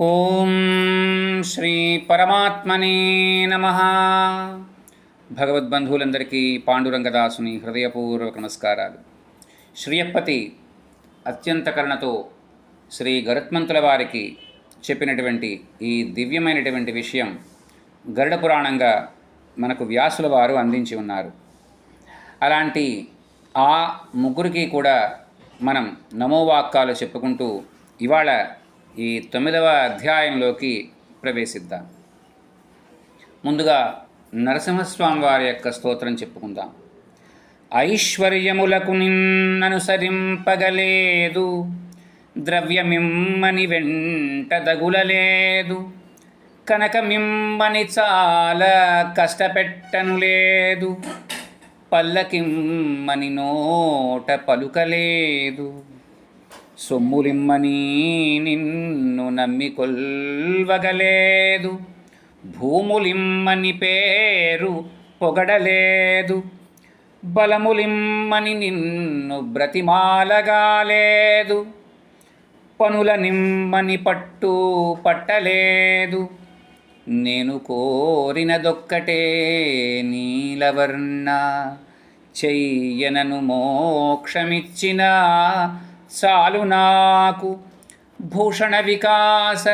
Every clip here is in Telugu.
ఓం శ్రీ పరమాత్మనే నమః. భగవద్బంధువులందరికీ పాండురంగదాసుని హృదయపూర్వక నమస్కారాలు. శ్రీయప్పతి అత్యంత కరుణతో శ్రీ గరుత్మంతుల వారికి చెప్పినటువంటి ఈ దివ్యమైనటువంటి విషయం గరుడ పురాణంగా మనకు వ్యాసుల వారు అందించి ఉన్నారు. అలాంటి ఆ ముగ్గురికి కూడా మనం నమోవాక్కాలు చెప్పుకుంటూ ఇవాళ ఈ 9వ అధ్యాయంలోకి ప్రవేశిద్దాం. ముందుగా నరసింహస్వామి వారి యొక్క స్తోత్రం చెప్పుకుందాం. ఐశ్వర్యములకు నిన్ననుసరింపగలేదు, ద్రవ్యమిమ్మని వెంట దగులలేదు, కనకమిమ్మని చాలా కష్టపెట్టను లేదు, పల్లకిమ్మని నోట పలుకలేదు, సొమ్ములిమ్మని నిన్ను నమ్మి కొల్వగలేదు, భూములిమ్మని పేరు పొగడలేదు, బలములిమ్మని నిన్ను బ్రతిమాలగాలేదు, పనుల నిమ్మని పట్టు పట్టలేదు, నేను కోరినదొక్కటే నీలవర్ణ, చెయ్యనను మోక్షమిచ్చిన చాలు నాకు, భూషణ వికాస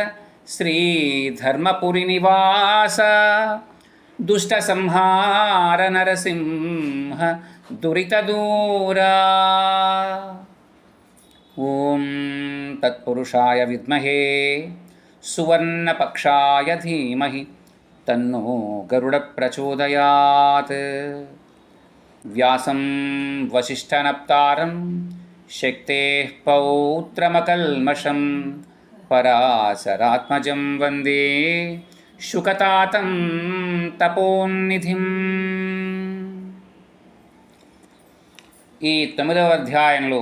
శ్రీధర్మపురి నివాస, దుష్ట సంహార నరసింహ దురిత దూరా. ఓం తత్పురుషాయ విద్మహే సువర్ణపక్షాయ ధీమహి తన్నో గరుడ ప్రచోదయాత్. వ్యాసం వసిష్ఠనప్తారం శక్తేః పౌత్రమకల్మషం, పరాశరాత్మజం వందే శుకతాతం తపోన్నిధిం. ఈ 9వ అధ్యాయంలో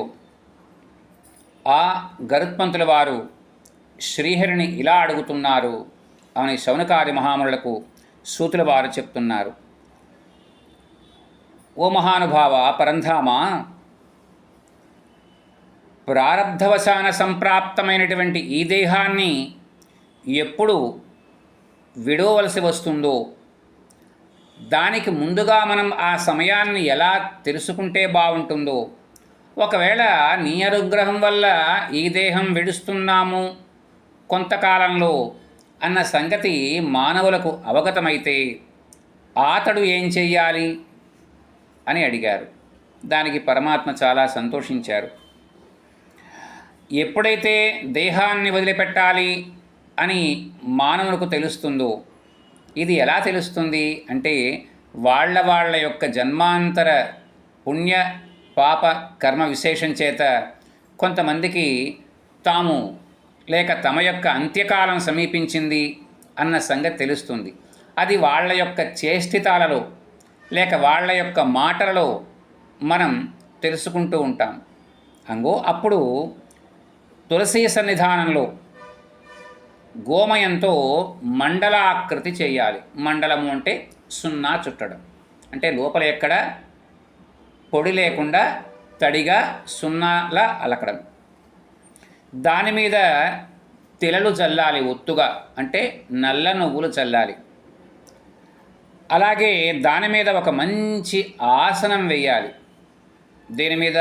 ఆ గరుత్మంతుల వారు శ్రీహరిని ఇలా అడుగుతున్నారు అని శౌనకాది మహామునులకు సూతుల వారు చెప్తున్నారు. ఓ మహానుభావ పరంధామ, ప్రారబ్ధవశాన సంప్రాప్తమైనటువంటి ఈ దేహాన్ని ఎప్పుడు విడవలసి వస్తుందో, దానికి ముందుగా మనం ఆ సమయాన్ని ఎలా తెలుసుకుంటే బాగుంటుందో, ఒకవేళ నీ అనుగ్రహం వల్ల ఈ దేహం విడుస్తున్నాము కొంతకాలంలో అన్న సంగతి మానవులకు అవగతమైతే అతడు ఏం చెయ్యాలి అని అడిగారు. దానికి పరమాత్మ చాలా సంతోషించారు. ఎప్పుడైతే దేహాన్ని వదిలిపెట్టాలి అని మానవులకు తెలుస్తుందో, ఇది ఎలా తెలుస్తుంది అంటే వాళ్ళ యొక్క జన్మాంతర పుణ్య పాప కర్మ విశేషం చేత కొంతమందికి తాము లేక తమ యొక్క అంత్యకాలం సమీపించింది అన్న సంగతి తెలుస్తుంది. అది వాళ్ళ యొక్క చేష్టితాలలో లేక వాళ్ళ యొక్క మాటలలో మనం తెలుసుకుంటూ ఉంటాం. అప్పుడు తులసీ సన్నిధానంలో గోమయంతో మండలాకృతి చేయాలి. మండలము అంటే సున్నా చుట్టడం, అంటే లోపల ఎక్కడ పొడి లేకుండా తడిగా సున్నాలా అలకడం. దాని మీద తిలలు చల్లాలి, ఒత్తుగా అంటే నల్ల నువ్వులు చల్లాలి. అలాగే దాని మీద ఒక మంచి ఆసనం వేయాలి. దీని మీద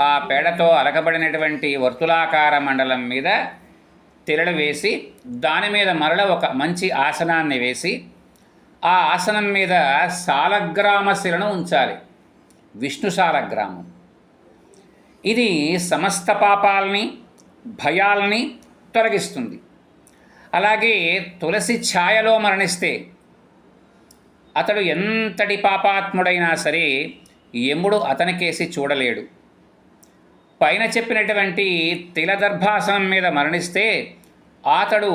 ఆ పేడతో అలకబడినటువంటి వర్తులాకార మండలం మీద తిరడు వేసి దాని మీద మరల ఒక మంచి ఆసనాన్ని వేసి ఆ ఆసనం మీద సాలగ్రామ శిలను ఉంచాలి, విష్ణు సాలగ్రామం. ఇది సమస్త పాపాలని భయాల్ని తొలగిస్తుంది. అలాగే తులసి ఛాయలో మరణిస్తే అతడు ఎంతటి పాపాత్ముడైనా సరే యముడు అతనికేసి చూడలేడు. పైన చెప్పినటువంటి తిలదర్భాసనం మీద మరణిస్తే అతడు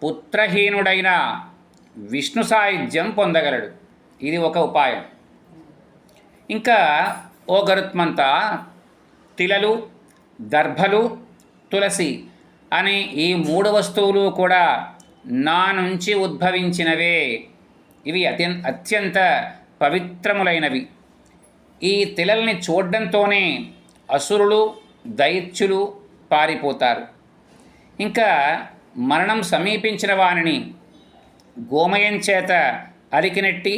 పుత్రహీనుడైన విష్ణు సాయుధ్యం పొందగలడు. ఇది ఒక ఉపాయం. ఇంకా ఓ గరుత్మంత, తిలలు, దర్భలు, తులసి అనే ఈ 3 వస్తువులు కూడా నా నుంచి ఉద్భవించినవే. ఇవి అత్యంత పవిత్రములైనవి. ఈ తిలల్ని చూడడంతోనే అసురులు దైత్యులు పారిపోతారు. ఇంకా మరణం సమీపించిన వానిని గోమయం చేత అలికినట్టి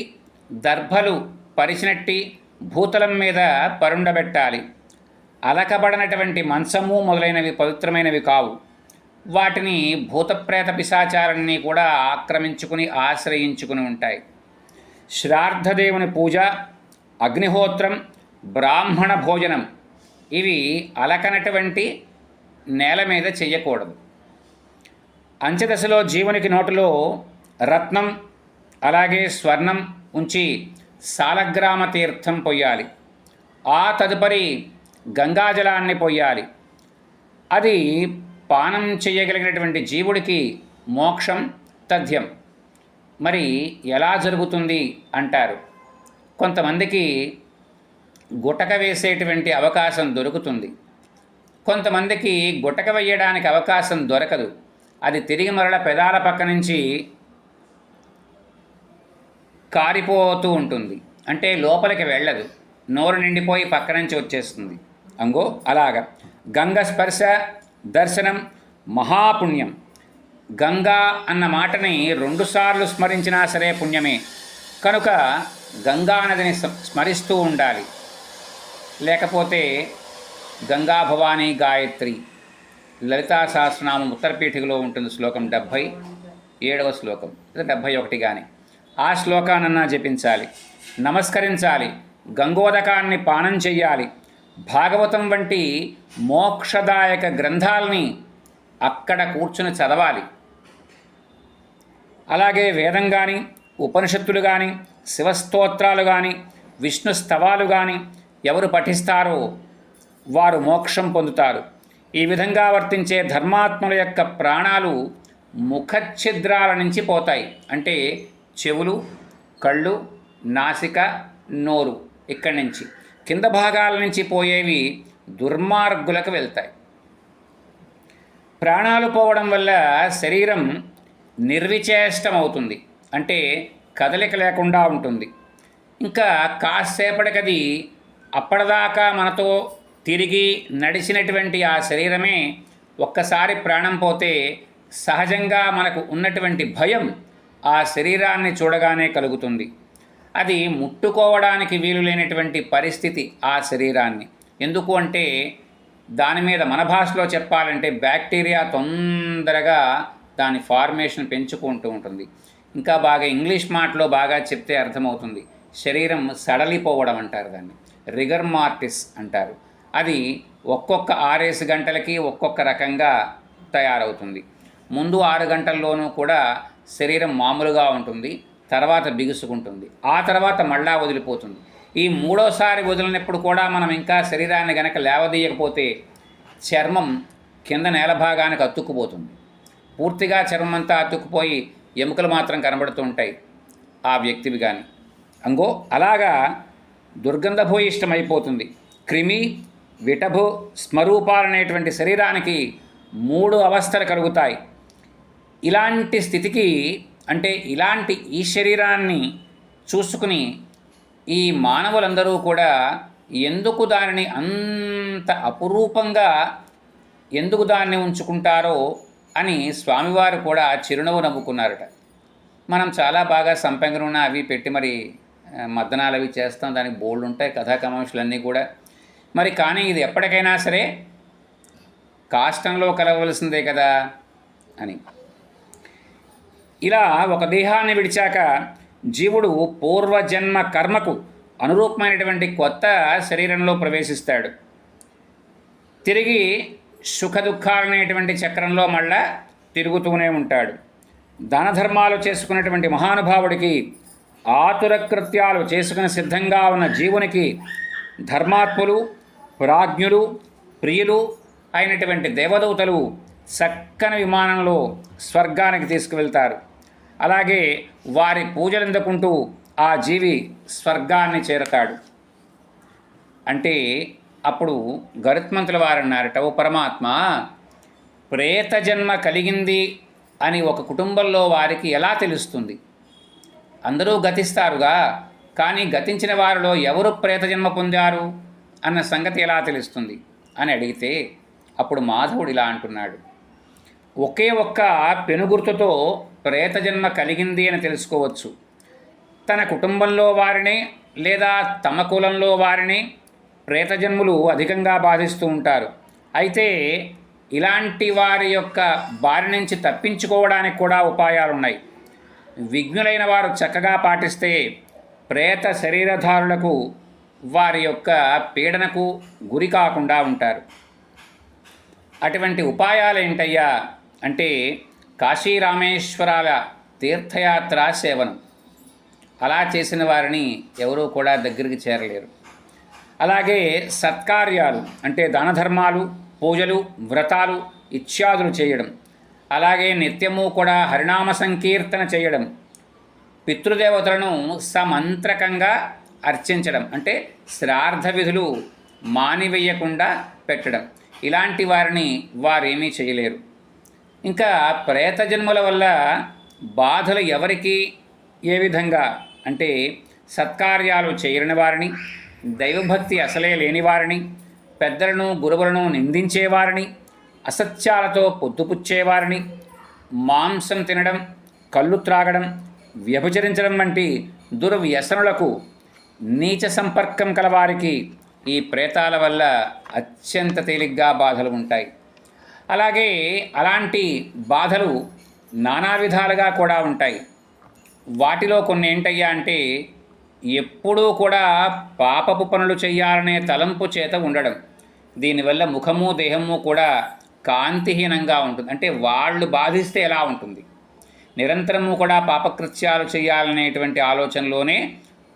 దర్భలు పరిచినట్టి భూతలం మీద పరుండబెట్టాలి. అలకబడినటువంటి మంచము మొదలైనవి పవిత్రమైనవి కావు. వాటిని భూతప్రేత పిశాచాలన్నీ కూడా ఆక్రమించుకుని ఆశ్రయించుకుని ఉంటాయి. శ్రాద్ధదేవుని పూజ, అగ్నిహోత్రం, బ్రాహ్మణ భోజనం ఇవి అలకనటువంటి నేల మీద చెయ్యకూడదు. అంత్యదశలో జీవునికి నోటిలో రత్నం అలాగే స్వర్ణం ఉంచి సాలగ్రామ తీర్థం పొయ్యాలి. ఆ తదుపరి గంగాజలాన్ని పొయ్యాలి. అది పానం చేయగలిగినటువంటి జీవుడికి మోక్షం తథ్యం. మరి ఎలా జరుగుతుంది అంటారు. కొంతమందికి గుటక వేసేటువంటి అవకాశం దొరుకుతుంది, కొంతమందికి గుటక వేయడానికి అవకాశం దొరకదు. అది తిరిగి మరల పెదాల పక్క నుంచి కారిపోతూ ఉంటుంది. అంటే లోపలికి వెళ్ళదు, నోరు నిండిపోయి పక్క నుంచి వచ్చేస్తుంది. అంగో అలాగా గంగ స్పర్శ దర్శనం మహాపుణ్యం. గంగా అన్న మాటని 2 సార్లు స్మరించినా సరే పుణ్యమే. కనుక గంగా నదిని స్మరిస్తూ ఉండాలి. లేకపోతే గంగా భవానీ గాయత్రి లలితా సహస్రనామం ఉత్తరపీఠికలో ఉంటుంది. శ్లోకం 77వ శ్లోకం, 71 కానీ ఆ శ్లోకానన్నా జపించాలి, నమస్కరించాలి, గంగోదకాన్ని పానం చెయ్యాలి. భాగవతం వంటి మోక్షదాయక గ్రంథాలని అక్కడ కూర్చుని చదవాలి. అలాగే వేదం కానీ, ఉపనిషత్తులు కానీ, శివస్తోత్రాలు కానీ, విష్ణు స్తవాలు కానీ ఎవరు పఠిస్తారో వారు మోక్షం పొందుతారు. ఈ విధంగా వర్తించే ధర్మాత్ముల యొక్క ప్రాణాలు ముఖఛిద్రాల నుంచి పోతాయి. అంటే చెవులు, కళ్ళు, నాసిక, నోరు ఇక్కడి నుంచి కింద భాగాల నుంచి పోయేవి దుర్మార్గులకు వెళ్తాయి. ప్రాణాలు పోవడం వల్ల శరీరం నిర్విచేష్టమవుతుంది. అంటే కదలిక లేకుండా ఉంటుంది. ఇంకా కాసేపటికది అప్పటిదాకా మనతో తిరిగి నడిచినటువంటి ఆ శరీరమే ఒక్కసారి ప్రాణం పోతే సహజంగా మనకు ఉన్నటువంటి భయం ఆ శరీరాన్ని చూడగానే కలుగుతుంది. అది ముట్టుకోవడానికి వీలు లేనటువంటి పరిస్థితి ఆ శరీరాన్ని. ఎందుకు అంటే దాని మీద మన భాషలో చెప్పాలంటే బ్యాక్టీరియా తొందరగా దాని ఫార్మేషన్ పెంచుకుంటూ ఉంటుంది. ఇంకా బాగా ఇంగ్లీష్ మాటలో బాగా చెప్తే అర్థమవుతుంది. శరీరం సడలిపోవడం అంటారు, దాన్ని రిగర్ మార్టిస్ అంటారు. అది ఒక్కొక్క 6 గంటలకి ఒక్కొక్క రకంగా తయారవుతుంది. ముందు 6 గంటల్లోనూ కూడా శరీరం మామూలుగా ఉంటుంది, తర్వాత బిగుసుకుంటుంది, ఆ తర్వాత మళ్ళా వదిలిపోతుంది. ఈ 3వసారి వదిలినప్పుడు కూడా మనం ఇంకా శరీరాన్ని గనక లేవదీయకపోతే చర్మం కింద నేల భాగానికి అతుక్కుపోతుంది. పూర్తిగా చర్మం అంతా అతుక్కుపోయి ఎముకలు మాత్రం కనబడుతూ ఉంటాయి ఆ వ్యక్తివి కానీ. అంగో అలాగా దుర్గంధభూయిష్టమైపోతుంది. క్రిమి, విటభు, స్మరూపాలనేటువంటి శరీరానికి 3 అవస్థలు కలుగుతాయి. ఇలాంటి స్థితికి అంటే ఇలాంటి ఈ శరీరాన్ని చూసుకుని ఈ మానవులందరూ కూడా ఎందుకు దానిని అంత అపురూపంగా ఎందుకు దాన్ని ఉంచుకుంటారో అని స్వామివారు కూడా చిరునవ్వు నవ్వుకున్నారట. మనం చాలా బాగా సంపెంగ నూనె అవి పెట్టి మరి మద్దనాలు అవి చేస్తాం, దానికి బోల్డ్ ఉంటాయి కథా కమాంశాలన్నీ కూడా. మరి కానీ ఇది ఎప్పటికైనా సరే కాష్టంలో కలవలసిందే కదా అని. ఇలా ఒక దేహాన్ని విడిచాక జీవుడు పూర్వజన్మ కర్మకు అనురూపమైనటువంటి కొత్త శరీరంలో ప్రవేశిస్తాడు. తిరిగి సుఖదుఖాలనేటువంటి చక్రంలో మళ్ళా తిరుగుతూనే ఉంటాడు. దాన ధర్మాలు చేసుకున్నటువంటి మహానుభావుడికి, ఆతుర కృత్యాలు చేసుకుని సిద్ధంగా ఉన్న జీవునికి ధర్మాత్ములు, ప్రాజ్ఞులు, ప్రియులు అయినటువంటి దేవదూతలు చక్కని విమానంలో స్వర్గానికి తీసుకువెళ్తారు. అలాగే వారి పూజలు అందుకుంటూ ఆ జీవి స్వర్గాన్ని చేరతాడు. అంటే అప్పుడు గరుత్మంతుల వారు అన్నారట, ఓ పరమాత్మ, ప్రేత జన్మ కలిగింది అని ఒక కుటుంబంలో వారికి ఎలా తెలుస్తుంది? అందరూ గతిస్తారుగా, కానీ గతించిన వారిలో ఎవరు ప్రేత జన్మ పొందారు అన్న సంగతి ఎలా తెలుస్తుంది అని అడిగితే అప్పుడు మాధవుడు ఇలా అంటున్నాడు, ఓ ఒకే ఒక్క పెనుగుర్తుతో ప్రేతజన్మ కలిగింది అని తెలుసుకోవచ్చు. తన కుటుంబంలో వారిని లేదా తమ కులంలో వారిని ప్రేతజన్ములు అధికంగా బాధిస్తూ ఉంటారు. అయితే ఇలాంటి వారి యొక్క బారి నుంచి తప్పించుకోవడానికి కూడా ఉపాయాలున్నాయి. విఘ్నులైన వారు చక్కగా పాటిస్తే ప్రేత శరీరధారులకు వారి యొక్క పీడనకు గురి కాకుండా ఉంటారు. అటువంటి ఉపాయాలు ఏంటయ్యా అంటే కాశీరామేశ్వరాల తీర్థయాత్ర సేవనం. అలా చేసిన వారిని ఎవరూ కూడా దగ్గరికి చేరలేరు. అలాగే సత్కార్యాలు అంటే దానధర్మాలు, పూజలు, వ్రతాలు ఇత్యాదులు చేయడం, అలాగే నిత్యము కూడా హరినామ సంకీర్తన చేయడం, పితృదేవతలను సమంత్రకంగా అర్చించడం అంటే శ్రాద్ధ విధులు మానివేయకుండా పెట్టడం, ఇలాంటి వారిని వారేమీ చేయలేరు. ఇంకా ప్రేత జన్మల వల్ల బాధలు ఎవరికి ఏ విధంగా అంటే సత్కార్యాలు చేయని వారిని, దైవభక్తి అసలే లేని వారిని, పెద్దలను గురువులను నిందించేవారిని, అసత్యాలతో పొద్దుపుచ్చేవారిని, మాంసం తినడం, కళ్ళు త్రాగడం, వ్యభిచరించడం వంటి దుర్వ్యసనులకు, నీచ సంపర్కం కలవారికి ఈ ప్రేతాల వల్ల అత్యంత తేలిగ్గా బాధలు ఉంటాయి. అలాగే అలాంటి బాధలు నానా విధాలుగా కూడా ఉంటాయి. వాటిలో కొన్ని ఏంటయ్యా అంటే ఎప్పుడూ కూడా పాపపు పనులు చేయాలనే తలంపు చేత ఉండడం. దీనివల్ల ముఖము దేహము కూడా కాంతిహీనంగా ఉంటుంది. అంటే వాళ్ళు బాధిస్తే ఎలా ఉంటుంది, నిరంతరము కూడా పాపకృత్యాలు చేయాలనేటువంటి ఆలోచనలోనే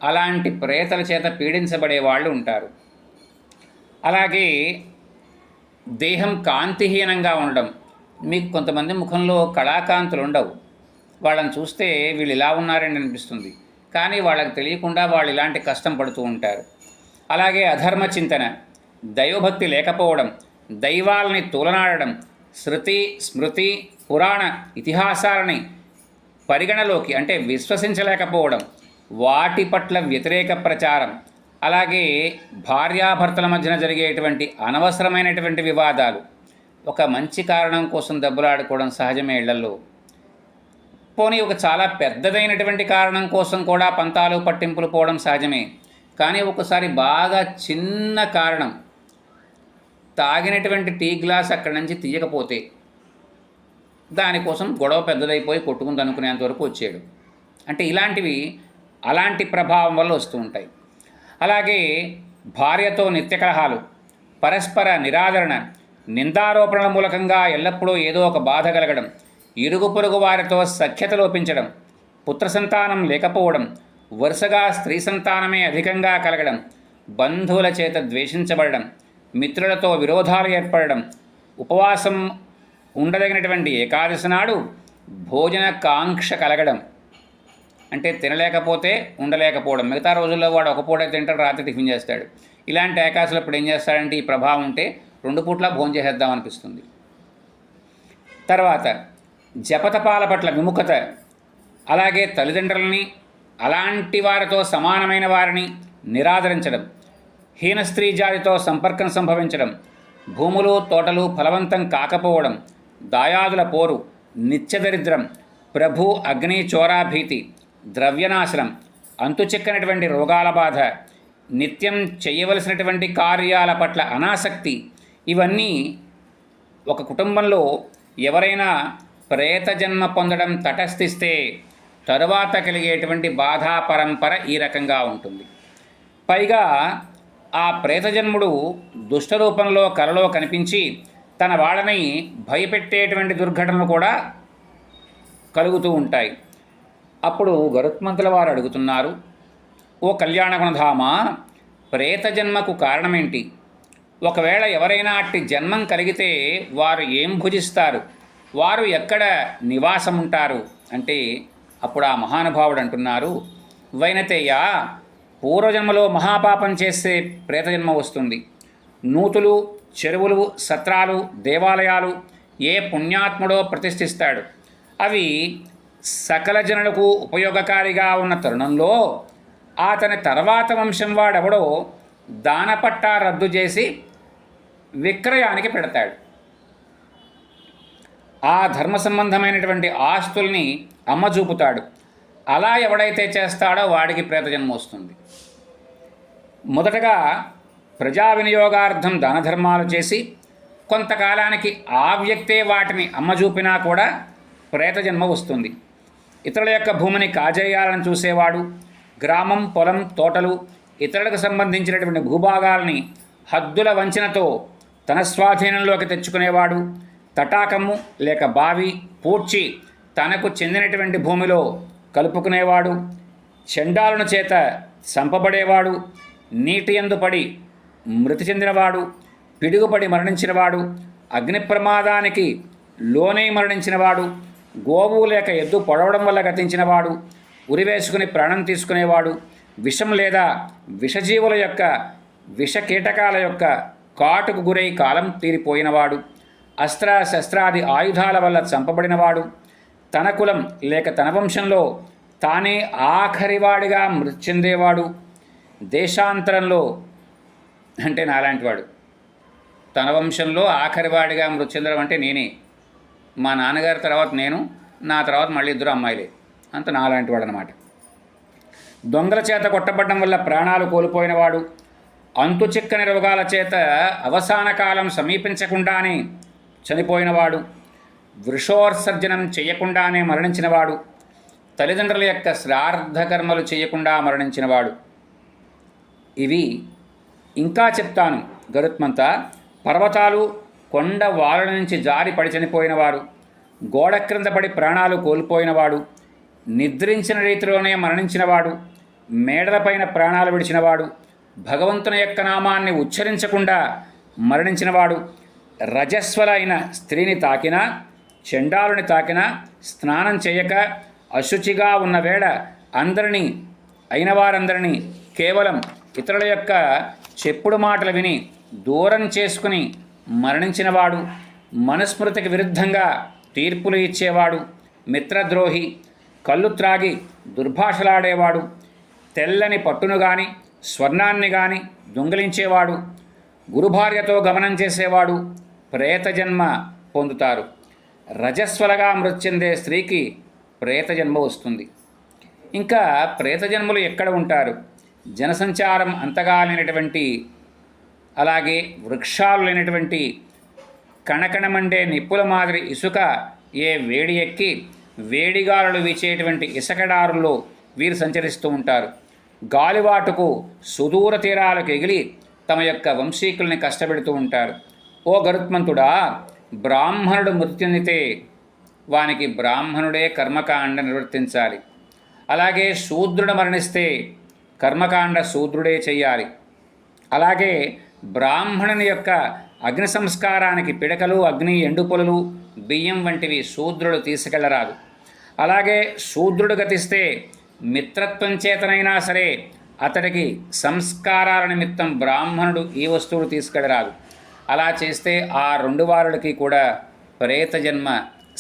అలాంటి ప్రేతల చేత పీడించబడే వాళ్ళు ఉంటారు. అలాగే దేహం కాంతిహీనంగా ఉండడం. మీకు కొంతమంది ముఖంలో కళాకాంతులు ఉండవు. వాళ్ళని చూస్తే వీళ్ళు ఇలా ఉన్నారని అనిపిస్తుంది, కానీ వాళ్ళకి తెలియకుండా వాళ్ళు ఇలాంటి కష్టం పడుతూ ఉంటారు. అలాగే అధర్మ చింతన, దైవభక్తి లేకపోవడం, దైవాలని తూలనాడడం, శృతి స్మృతి పురాణ ఇతిహాసాలని పరిగణలోకి అంటే విశ్వసించలేకపోవడం, వాటి పట్ల వ్యతిరేక ప్రచారం, అలాగే భార్యాభర్తల మధ్యన జరిగేటువంటి అనవసరమైనటువంటి వివాదాలు, ఒక మంచి కారణం కోసం దెబ్బలాడుకోవడం సహజమే ఇళ్లలో. పోనీ ఒక చాలా పెద్దదైనటువంటి కారణం కోసం కూడా పంతాలు పట్టింపులు పోవడం సహజమే. కానీ ఒకసారి బాగా చిన్న కారణం, తాగినటువంటి టీ గ్లాస్ అక్కడి నుంచి తీయకపోతే దానికోసం గొడవ పెద్దదైపోయి కొట్టుకుంది అనుకునేంతవరకు వచ్చాడు. అంటే ఇలాంటివి అలాంటి ప్రభావం వల్ల వస్తూ ఉంటాయి. అలాగే భార్యతో నిత్య కలహాలు, పరస్పర నిరాదరణ, నిందారోపణల మూలకంగా ఎల్లప్పుడూ ఏదో ఒక బాధ కలగడం, ఇరుగు పొరుగు వారితో సఖ్యత లోపించడం, పుత్ర సంతానం లేకపోవడం, వరుసగా స్త్రీ సంతానమే అధికంగా కలగడం, బంధువుల చేత ద్వేషించబడడం, మిత్రులతో విరోధాలు ఏర్పడడం, ఉపవాసం ఉండదగినటువంటి ఏకాదశి నాడు భోజన కాంక్ష కలగడం, అంటే తినలేకపోతే ఉండలేకపోవడం. మిగతా రోజుల్లో వాడు ఒక పూట తింటాడు, రాత్రి టిఫిన్ చేస్తాడు. ఇలాంటి ఏకాదశులు ఇప్పుడు ఏం చేస్తాడంటే ఈ ప్రభావం ఉంటే 2 పూట్ల భోజనం చేసేద్దాం అనిపిస్తుంది. తర్వాత జపతపాల పట్ల విముఖత, అలాగే తల్లిదండ్రులని అలాంటి వారితో సమానమైన వారిని నిరాదరించడం, హీన స్త్రీ జాతితో సంపర్కం సంభవించడం, భూములు తోటలు ఫలవంతం కాకపోవడం, దాయాదుల పోరు, నిత్యదరిద్రం, ప్రభు అగ్ని చోరాభీతి, ద్రవ్యనాశనం, అంతుచిక్కనటువంటి రోగాల బాధ, నిత్యం చేయవలసినటువంటి కార్యాల పట్ల అనాసక్తి, ఇవన్నీ ఒక కుటుంబంలో ఎవరైనా ప్రేత జన్మ పొందడం తటస్థిస్తే తరువాత కలిగేటువంటి బాధా పరంపర ఈ రకంగా ఉంటుంది. పైగా ఆ ప్రేతజన్ముడు దుష్టరూపంలో కలలో కనిపించి తన వాళ్ళని భయపెట్టేటువంటి దుర్ఘటనలు కూడా కలుగుతూ ఉంటాయి. అప్పుడు గరుత్మంతుల వారు అడుగుతున్నారు, ఓ కళ్యాణగుణధామ, ప్రేత జన్మకు కారణమేంటి? ఒకవేళ ఎవరైనా అట్టి జన్మం కలిగితే వారు ఏం భుజిస్తారు, వారు ఎక్కడ నివాసం ఉంటారు అంటే అప్పుడు ఆ మహానుభావుడు అంటున్నారు, వైనతేయ, పూర్వజన్మలో మహాపాపం చేస్తే ప్రేతజన్మ వస్తుంది. నూతులు, చెరువులు, సత్రాలు, దేవాలయాలు ఏ పుణ్యాత్ముడో ప్రతిష్ఠిస్తాడు. అవి సకల జనులకు ఉపయోగకారిగా ఉన్న తరుణంలో అతని తర్వాత వంశం వాడెవడో దానపట్టా రద్దు చేసి విక్రయానికి పెడతాడు. ఆ ధర్మ సంబంధమైనటువంటి ఆస్తుల్ని అమ్మ చూపుతాడు. అలా ఎవడైతే చేస్తాడో వాడికి ప్రేతజన్మ వస్తుంది. మొదటగా ప్రజా వినియోగార్థం దాన ధర్మాలు చేసి కొంతకాలానికి ఆ వ్యక్తే వాటిని అమ్మ చూపినా కూడా ప్రేతజన్మ వస్తుంది. ఇతరుల యొక్క భూమిని కాజేయాలని చూసేవాడు, గ్రామం, పొలం, తోటలు, ఇతరులకు సంబంధించినటువంటి భూభాగాల్ని హద్దుల వంచనతో తన స్వాధీనంలోకి తెచ్చుకునేవాడు, తటాకము లేక బావి పూడ్చి తనకు చెందినటువంటి భూమిలో కలుపుకునేవాడు, చండాలుని చేత చంపబడేవాడు, నీటి యందు పడి మృతి చెందినవాడు, పిడుగుపడి మరణించినవాడు, అగ్ని ప్రమాదానికి లోనై మరణించినవాడు, గోవు లేక ఎద్దు పొడవడం వల్ల గతించినవాడు, ఉరివేసుకుని ప్రాణం తీసుకునేవాడు, విషం లేదా విషజీవుల యొక్క విషకీటకాల యొక్క కాటుకు గురై కాలం తీరిపోయినవాడు, శస్త్రాది ఆయుధాల వల్ల చంపబడినవాడు, తన కులం లేక తన వంశంలో తానే ఆఖరివాడిగా మృతి చెందేవాడు, దేశాంతరంలో అంటే నాలాంటివాడు, తన వంశంలో ఆఖరివాడిగా మృతి చెందడం అంటే నేనే, మా నాన్నగారి తర్వాత నేను, నా తర్వాత మళ్ళీ 2 అమ్మాయిలే, అంత నాలాంటివాడు అనమాట. దొంగల చేత కొట్టబడడం వల్ల ప్రాణాలు కోల్పోయినవాడు, అంతు చిక్కని రోగాల చేత అవసాన కాలం సమీపించకుండానే చనిపోయినవాడు, వృషోత్సర్జనం చేయకుండానే మరణించినవాడు, తల్లిదండ్రుల యొక్క శ్రాద్ధకర్మలు చేయకుండా మరణించినవాడు. ఇవి ఇంకా చెప్తాను గరుత్మంత. పర్వతాలు కొండ వాళ్ల నుంచి జారి పడి చనిపోయినవాడు, గోడ క్రింద పడి ప్రాణాలు కోల్పోయినవాడు, నిద్రించిన రీతిలోనే మరణించినవాడు, మేడలపైన ప్రాణాలు విడిచినవాడు, భగవంతుని యొక్క నామాన్ని ఉచ్చరించకుండా మరణించినవాడు, రజస్వల అయిన స్త్రీని తాకినా, చండాలుని తాకినా, స్నానం చేయక అశుచిగా ఉన్న వేళ అందరినీ అయిన వారందరినీ కేవలం ఇతరుల యొక్క చెప్పుడు మాటలు విని దూరం చేసుకుని మరణించినవాడు, మనుస్మృతికి విరుద్ధంగా తీర్పులు ఇచ్చేవాడు, మిత్రద్రోహి, కళ్ళు త్రాగి దుర్భాషలాడేవాడు, తెల్లని పట్టును గాని స్వర్ణాన్ని గాని దొంగిలించేవాడు, గురుభార్యతో గమనం చేసేవాడు ప్రేతజన్మ పొందుతారు. రజస్వలగా మృతి చెందే స్త్రీకి ప్రేతజన్మ వస్తుంది. ఇంకా ప్రేతజన్మలు ఎక్కడ ఉంటారు? జనసంచారం అంతగా లేనటువంటి, అలాగే వృక్షాలు లేనటువంటి, కణకణమండే నిప్పుల మాదిరి ఇసుక ఏ వేడి ఎక్కి వేడిగాలులు వీచేటువంటి ఇసుకడారుల్లో వీరు సంచరిస్తూ ఉంటారు. గాలివాటుకు సుదూర తీరాలకు ఎగిలి తమ యొక్క వంశీకుల్ని కష్టపెడుతూ ఉంటారు. ఓ గరుత్మంతుడా, బ్రాహ్మణుడు మృతి చెందితే వానికి బ్రాహ్మణుడే కర్మకాండ నిర్వర్తించాలి. అలాగే శూద్రుడు మరణిస్తే కర్మకాండ శూద్రుడే చెయ్యాలి. అలాగే బ్రాహ్మణుని యొక్క అగ్ని సంస్కారానికి పిడకలు, అగ్ని, ఎండుపొలలు, బియ్యం వంటివి శూద్రుడు తీసుకెళ్లరాదు. అలాగే శూద్రుడు గతిస్తే మిత్రత్వం చేతనైనా సరే అతడికి సంస్కారాల నిమిత్తం బ్రాహ్మణుడు ఈ వస్తువులు తీసుకెళ్ళరాదు. అలా చేస్తే ఆ 2 వారులకి కూడా ప్రేత జన్మ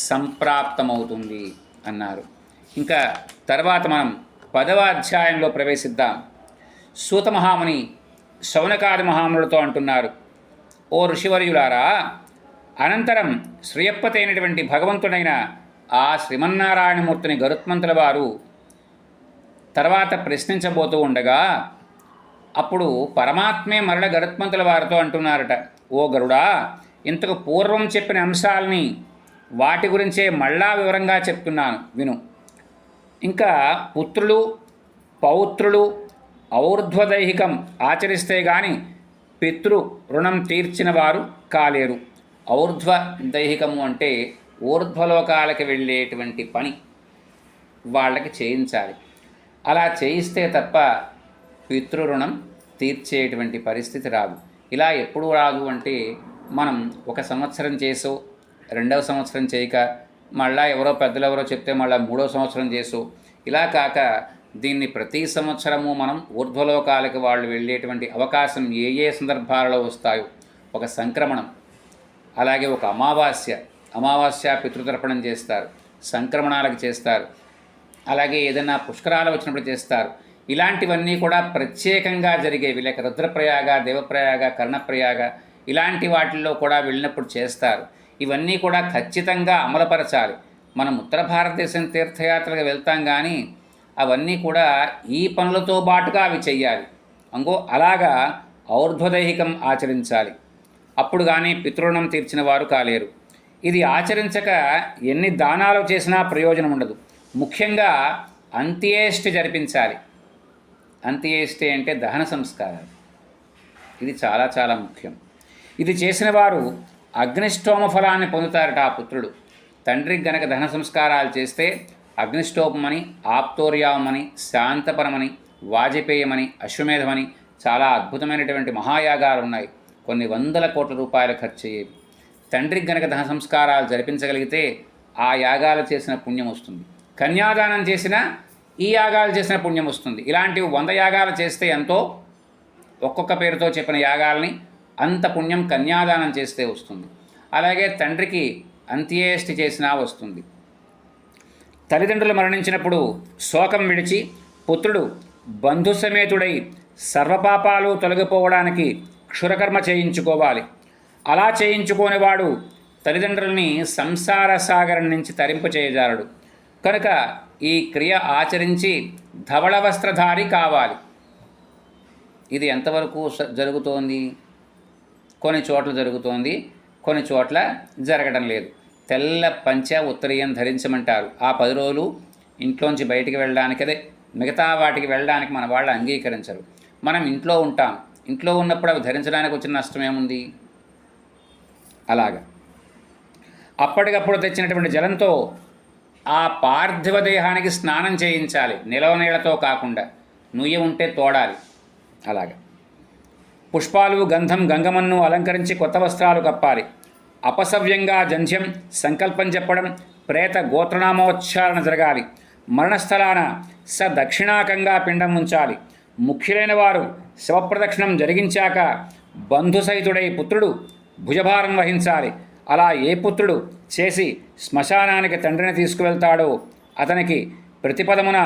సంప్రాప్తమవుతుంది అన్నారు. ఇంకా తర్వాత మనం 10వ అధ్యాయంలో ప్రవేశిద్దాం. సూత మహాముని శౌనకాది మహామునులతో అంటున్నారు, ఓ ఋషివర్యులారా, అనంతరం శ్రీయప్పతి అయినటువంటి భగవంతుడైన ఆ శ్రీమన్నారాయణమూర్తిని గరుత్మంతుల వారు తర్వాత ప్రశ్నించబోతూ ఉండగా అప్పుడు పరమాత్మే మరల గరుత్మంతుల వారితో అంటున్నారట, ఓ గరుడా, ఇంతకు పూర్వం చెప్పిన అంశాలని వాటి గురించే మళ్ళా వివరంగా చెప్తున్నాను విను. ఇంకా పుత్రులు, పౌత్రులు ఔర్ధ్వదైహికం ఆచరిస్తే గాని పితృ రుణం తీర్చిన వారు కాలేరు. ఔర్ధ్వదైహికము అంటే ఊర్ధ్వలోకాలకి వెళ్ళేటువంటి పని వాళ్ళకి చేయించాలి. అలా చేయిస్తే తప్ప పితృరుణం తీర్చేటువంటి పరిస్థితి రాదు. ఇలా ఎప్పుడు రాదు అంటే మనం 1 సంవత్సరం చేసో, 2వ సంవత్సరం చేయక, మళ్ళా ఎవరో పెద్దలు ఎవరో చెప్తే మళ్ళీ 3వ సంవత్సరం చేసో, ఇలా కాక దీన్ని ప్రతి సంవత్సరము మనం ఊర్ధ్వలోకాలకి వాళ్ళు వెళ్ళేటువంటి అవకాశం ఏ సందర్భాలలో వస్తాయో, ఒక సంక్రమణం, అలాగే ఒక అమావాస్య పితృతర్పణం చేస్తారు, సంక్రమణాలకు చేస్తారు, అలాగే ఏదైనా పుష్కరాలు వచ్చినప్పుడు చేస్తారు. ఇలాంటివన్నీ కూడా ప్రత్యేకంగా జరిగేవి. లేక రుద్రప్రయాగ, దేవప్రయాగ, కర్ణప్రయాగ ఇలాంటి వాటిల్లో కూడా వెళ్ళినప్పుడు చేస్తారు. ఇవన్నీ కూడా ఖచ్చితంగా అమలుపరచాలి. మనం ఉత్తర భారతదేశం తీర్థయాత్రలకు వెళ్తాం కానీ అవన్నీ కూడా ఈ పనులతో పాటుగా అవి చెయ్యాలి. అలాగా ఔర్ధ్వదైహికం ఆచరించాలి. అప్పుడు కానీ పితృణం తీర్చిన వారు కాలేరు. ఇది ఆచరించక ఎన్ని దానాలు చేసినా ప్రయోజనం ఉండదు. ముఖ్యంగా అంత్యేష్టి జరిపించాలి. అంత్యేష్టి అంటే దహన సంస్కారాలు. ఇది చాలా చాలా ముఖ్యం. ఇది చేసిన వారు అగ్నిష్టోమ ఫలాన్ని పొందుతారట ఆ పుత్రుడు. తండ్రికి గనక దహన సంస్కారాలు చేస్తే అగ్నిష్టోపమని, ఆప్తోర్యామని, శాంతపరమని, వాజపేయమని, అశ్వమేధమని చాలా అద్భుతమైనటువంటి మహాయాగాలు ఉన్నాయి. కొన్ని వందల కోట్ల రూపాయలు ఖర్చు అయ్యేవి. తండ్రికి గనక దహన సంస్కారాలు జరిపించగలిగితే ఆ యాగాలు చేసిన పుణ్యం వస్తుంది. కన్యాదానం చేసిన ఈ యాగాలు చేసిన పుణ్యం వస్తుంది. ఇలాంటివి 100 యాగాలు చేస్తే ఎంతో, ఒక్కొక్క పేరుతో చెప్పిన యాగాల్ని అంత పుణ్యం కన్యాదానం చేస్తే వస్తుంది. అలాగే తండ్రికి అంత్యేష్టి చేసినా వస్తుంది. తల్లిదండ్రులు మరణించినప్పుడు శోకం విడిచి పుత్రుడు బంధుసమేతుడై సర్వపాపాలు తొలగిపోవడానికి క్షురకర్మ చేయించుకోవాలి. అలా చేయించుకోనివాడు తల్లిదండ్రుల్ని సంసార సాగరం నుంచి తరింపు చేయజాలడు. కనుక ఈ క్రియ ఆచరించి ధవళ వస్త్రధారి కావాలి. ఇది ఎంతవరకు జరుగుతోంది? కొన్ని చోట్ల జరుగుతోంది, కొన్ని చోట్ల జరగడం లేదు. తెల్ల పంచ ఉత్తరీయం ధరించమంటారు. ఆ 10 రోజులు ఇంట్లోంచి బయటికి వెళ్ళడానికి, అదే మిగతా వాటికి వెళ్ళడానికి మన వాళ్ళు అంగీకరించరు. మనం ఇంట్లో ఉంటాం. ఇంట్లో ఉన్నప్పుడు అవి ధరించడానికి వచ్చిన నష్టం ఏముంది? అలాగా అప్పటికప్పుడు తెచ్చినటువంటి జలంతో ఆ పార్థివ దేహానికి స్నానం చేయించాలి. నిలవ నీళ్లతో కాకుండా, నుయ్యి ఉంటే తోడాలి. అలాగా పుష్పాలు, గంధం, గంగమన్ను అలంకరించి కొత్త వస్త్రాలు కప్పాలి. అపసవ్యంగా జంధ్యం, సంకల్పం చెప్పడం, ప్రేత గోత్రనామోచ్చారణ జరగాలి. మరణస్థలాన దక్షిణాకంగా పిండం ఉంచాలి. ముఖ్యులైన వారు శవప్రదక్షిణం జరిగించాక బంధుసహితుడై పుత్రుడు భుజభారం వహించాలి. అలా ఏ పుత్రుడు చేసి శ్మశానానికి తండ్రిని తీసుకువెళ్తాడో అతనికి ప్రతిపదమున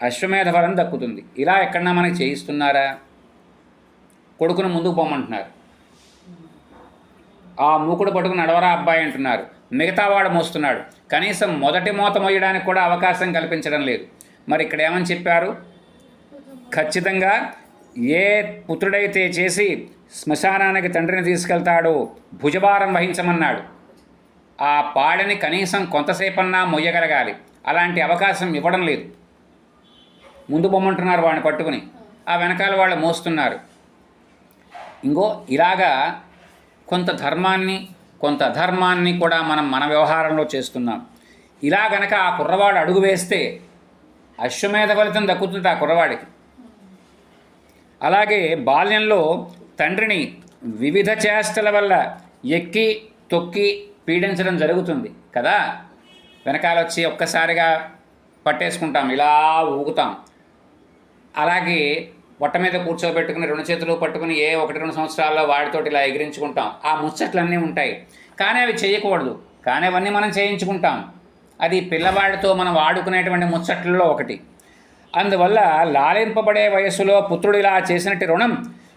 అశ్వమేధ ఫలం దక్కుతుంది. ఇలా ఎక్కడన్నా మనకి చేయిస్తున్నారా? కొడుకును ముందుకు పోమంటున్నారు. ఆ మూకుడు పట్టుకుని నడవరా అబ్బాయి అంటున్నారు. మిగతా వాడు మోస్తున్నాడు. కనీసం మొదటి మోత మోయడానికి కూడా అవకాశం కల్పించడం లేదు. మరి ఇక్కడ ఏమని చెప్పారు? ఖచ్చితంగా ఏ పుత్రుడైతే చేసి శ్మశానానికి తండ్రిని తీసుకెళ్తాడో భుజభారం వహించమన్నాడు. ఆ పాడని కనీసం కొంతసేపన్నా మొయ్యగలగాలి. అలాంటి అవకాశం ఇవ్వడం లేదు. ముందు బొమ్మంటున్నారు వాడిని పట్టుకుని, ఆ వెనకాల వాళ్ళు మోస్తున్నారు. ఇలాగా కొంత ధర్మాన్ని, కొంత అధర్మాన్ని కూడా మనం మన వ్యవహారంలో చేస్తున్నాం. ఇలా గనక ఆ కుర్రవాడు అడుగు వేస్తే అశ్వమేధ ఫలితం దక్కుతుంది ఆ కుర్రవాడికి. అలాగే బాల్యంలో తండ్రిని వివిధ చేష్టల వల్ల ఎక్కి తొక్కి పీడించడం జరుగుతుంది కదా. వెనకాల వచ్చి ఒక్కసారిగా పట్టేసుకుంటాం, ఇలా ఊగుతాం. అలాగే పొట్ట మీద కూర్చోబెట్టుకుని 2 చేతులు పట్టుకుని 1-2 సంవత్సరాల్లో వాడితోటి ఇలా ఎగిరించుకుంటాం. ఆ ముచ్చట్లన్నీ ఉంటాయి. కానీ అవి చేయకూడదు. కానీ అవన్నీ మనం చేయించుకుంటాం. అది పిల్లవాడితో మనం ఆడుకునేటువంటి ముచ్చట్లలో ఒకటి. అందువల్ల లాలింపబడే వయస్సులో పుత్రుడు ఇలా చేసినట్టు రుణం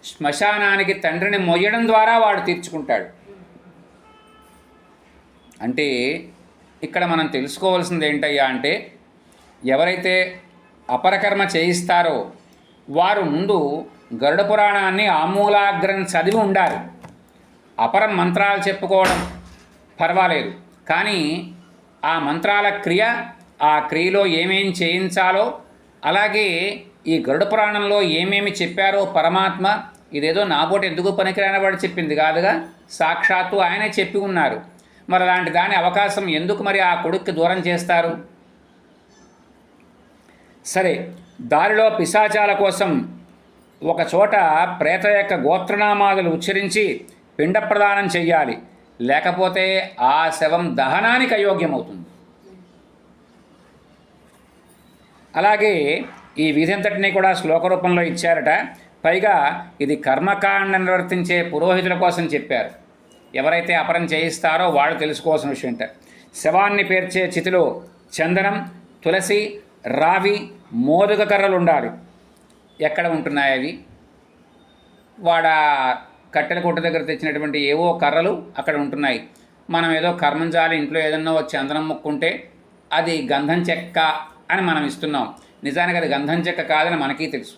శ్మశానానికి తండ్రిని మొయ్యడం ద్వారా వాడు తీర్చుకుంటాడు. అంటే ఇక్కడ మనం తెలుసుకోవాల్సింది ఏంటయ్యా అంటే, ఎవరైతే అపరకర్మ చేయిస్తారో వారు ముందు గరుడ పురాణాన్ని ఆమూలాగ్రం చదివి ఉండాలి. అపరం మంత్రాలు చెప్పుకోవడం పర్వాలేదు, కానీ ఆ మంత్రాల క్రియ, ఆ క్రియలో ఏమేం చేయించాలో, అలాగే ఈ గరుడ పురాణంలో ఏమేమి చెప్పారో పరమాత్మ, ఇదేదో నాబోటి ఎందుకు పనికిరాని వాడు చెప్పింది కాదుగా, సాక్షాత్తు ఆయనే చెప్పి ఉన్నారు. మరి అలాంటి దాని అవకాశం ఎందుకు మరి ఆ కొడుక్కి దూరం చేస్తారు? సరే, దారిలో పిశాచాల కోసం ఒక చోట ప్రేత యొక్క గోత్రనామాదులు ఉచ్చరించి పిండ ప్రదానం చెయ్యాలి. లేకపోతే ఆ శవం దహనానికి అయోగ్యమవుతుంది. అలాగే ఈ విధింతటిని కూడా శ్లోక రూపంలో ఇచ్చారట. పైగా ఇది కర్మకాండ నిర్వర్తించే పురోహితుల కోసం చెప్పారు. ఎవరైతే అపరం చేయిస్తారో వాళ్ళు తెలుసుకోవాల్సిన విషయం ఏంట. శవాన్ని పేర్చే చితిలో చందనం, తులసి, రావి, మోదుగ కర్రలు ఉండాలి. ఎక్కడ ఉంటున్నాయి అవి? వాడ కట్టెల కొట్టు దగ్గర తెచ్చినటువంటి ఏవో కర్రలు అక్కడ ఉంటున్నాయి. మనం ఏదో కర్మంజాలి ఇంట్లో ఏదన్నా వచ్చి చందనం ముక్కుంటే అది గంధం చెక్క అని మనం ఇస్తున్నాం. నిజానికి అది గంధం చెక్క కాదని మనకీ తెలుసు.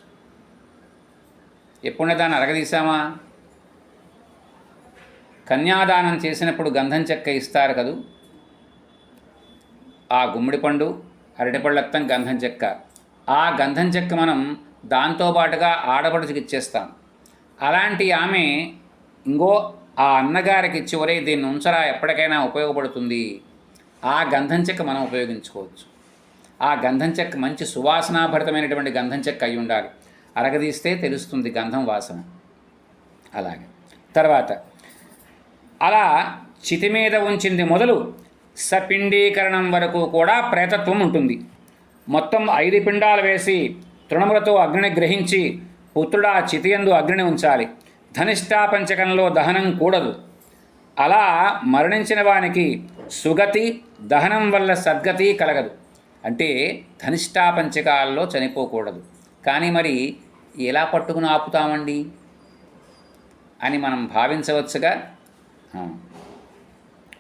ఎప్పుడైనా దాన్ని అరగదీసామా? కన్యాదానం చేసినప్పుడు గంధం చెక్క ఇస్తారు కదూ, ఆ గుమ్మడి పండు అరటిపళ్ళత్తం గంధం చెక్క. ఆ గంధం చెక్క మనం దాంతోపాటుగా ఆడపడుచుకి ఇచ్చేస్తాం. అలాంటి ఆమె ఇంకో ఆ అన్నగారికి ఇచ్చి, ఒరే దీన్ని ఉంచరా ఎప్పటికైనా ఉపయోగపడుతుంది, ఆ గంధం చెక్క మనం ఉపయోగించుకోవచ్చు. ఆ గంధం చెక్క మంచి సువాసనాభరితమైనటువంటి గంధం చెక్క అయి ఉండాలి. అరగదీస్తే తెలుస్తుంది గంధం వాసన. అలాగే తర్వాత అలా చితి మీద ఉంచింది మొదలు సపిండీకరణం వరకు కూడా ప్రేతత్వం ఉంటుంది. మొత్తం 5 పిండాలు వేసి తృణములతో అగ్నిని గ్రహించి పుత్రుడు ఆ చితియందు అగ్నిని ఉంచాలి. ధనిష్టాపంచకంలో దహనం కూడదు. అలా మరణించిన వానికి సుగతి, దహనం వల్ల సద్గతి కలగదు. అంటే ధనిష్టాపంచకాల్లో చనిపోకూడదు. కానీ మరి ఎలా పట్టుకుని ఆపుతామండి అని మనం భావించవచ్చుగా.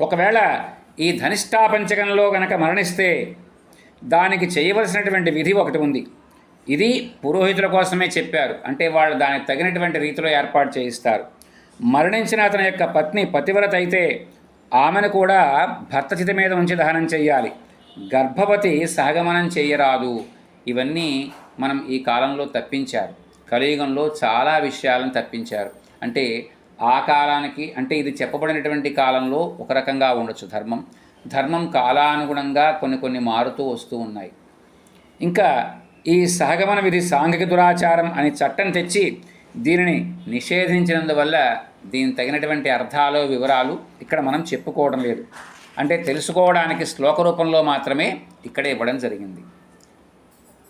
ఒకవేళ ఈ ధనిష్టాపంచకంలో గనక మరణిస్తే దానికి చేయవలసినటువంటి విధి ఒకటి ఉంది. ఇది పురోహితుల కోసమే చెప్పారు. అంటే వాళ్ళు దానికి తగినటువంటి రీతిలో ఏర్పాటు చేయిస్తారు. మరణించిన అతని యొక్క పత్ని పతివ్రత అయితే ఆమెను కూడా భర్త చితి మీద ఉంచి దహనం చెయ్యాలి. గర్భవతి సహగమనం చెయ్యరాదు. ఇవన్నీ మనం ఈ కాలంలో తప్పించారు. కలియుగంలో చాలా విషయాలను తప్పించారు. అంటే ఆ కాలానికి, అంటే ఇది చెప్పబడినటువంటి కాలంలో ఒక రకంగా ఉండొచ్చు ధర్మం కాలానుగుణంగా కొన్ని మారుతూ వస్తూ ఉన్నాయి. ఇంకా ఈ సహగమన విధి సాంఘిక దురాచారం అని చట్టం తెచ్చి దీనిని నిషేధించినందువల్ల దీని తగినటువంటి అర్థాలు వివరాలు ఇక్కడ మనం చెప్పుకోవడం లేదు. అంటే తెలుసుకోవడానికి శ్లోక రూపంలో మాత్రమే ఇక్కడ ఇవ్వడం జరిగింది.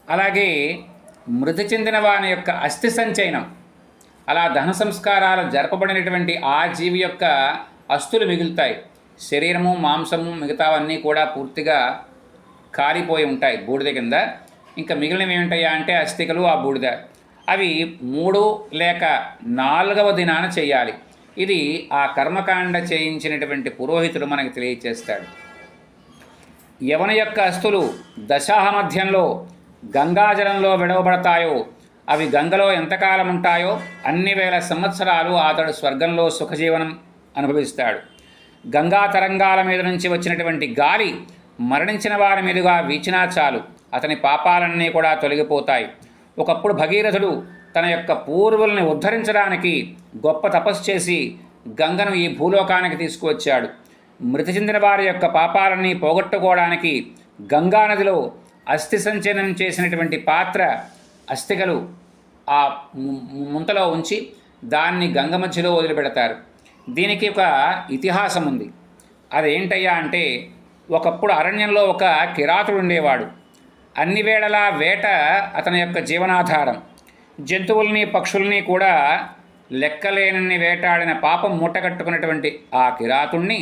అలాగే మృతి చెందిన వాని యొక్క అస్థి సంచయనం, అలా దహన సంస్కారాలు జరపబడినటువంటి ఆ జీవి యొక్క అస్థులు మిగులుతాయి. శరీరము, మాంసము, మిగతావన్నీ కూడా పూర్తిగా కాలిపోయి ఉంటాయి బూడిద కింద. ఇంకా మిగిలినవి ఏమిటాయా అంటే అస్థికలు, ఆ బూడిద. అవి 3 లేక 4వ దినాన చేయాలి. ఇది ఆ కర్మకాండ చేయించినటువంటి పురోహితుడు మనకు తెలియచేస్తాడు. యవన యొక్క అస్థులు దశాహ మధ్యంలో గంగాజలంలో విడవబడతాయో, అవి గంగలో ఎంతకాలం ఉంటాయో అన్ని వేల సంవత్సరాలు అతడు స్వర్గంలో సుఖజీవనం అనుభవిస్తాడు. గంగా తరంగాల మీద నుంచి వచ్చినటువంటి గాలి మరణించిన వారి మీదుగా వీచినా చాలు, అతని పాపాలన్నీ కూడా తొలగిపోతాయి. ఒకప్పుడు భగీరథుడు తన యొక్క పూర్వుల్ని ఉద్ధరించడానికి గొప్ప తపస్సు చేసి గంగను ఈ భూలోకానికి తీసుకువచ్చాడు. మృతి చెందిన వారి యొక్క పాపాలన్నీ పోగొట్టుకోవడానికి గంగానదిలో అస్థి సంచయనం చేసినటువంటి పాత్ర, అస్థికలు ఆ ముంతలో ఉంచి దాన్ని గంగ మధ్యలో వదిలిపెడతారు. దీనికి ఒక ఇతిహాసం ఉంది. అదేంటయ్యా అంటే, ఒకప్పుడు అరణ్యంలో ఒక కిరాతుడు ఉండేవాడు. అన్ని వేళలా వేట అతని యొక్క జీవనాధారం. జంతువుల్ని, పక్షుల్ని కూడా లెక్కలేనన్ని వేటాడిన పాపం మూటగట్టుకున్నటువంటి ఆ కిరాతుణ్ణి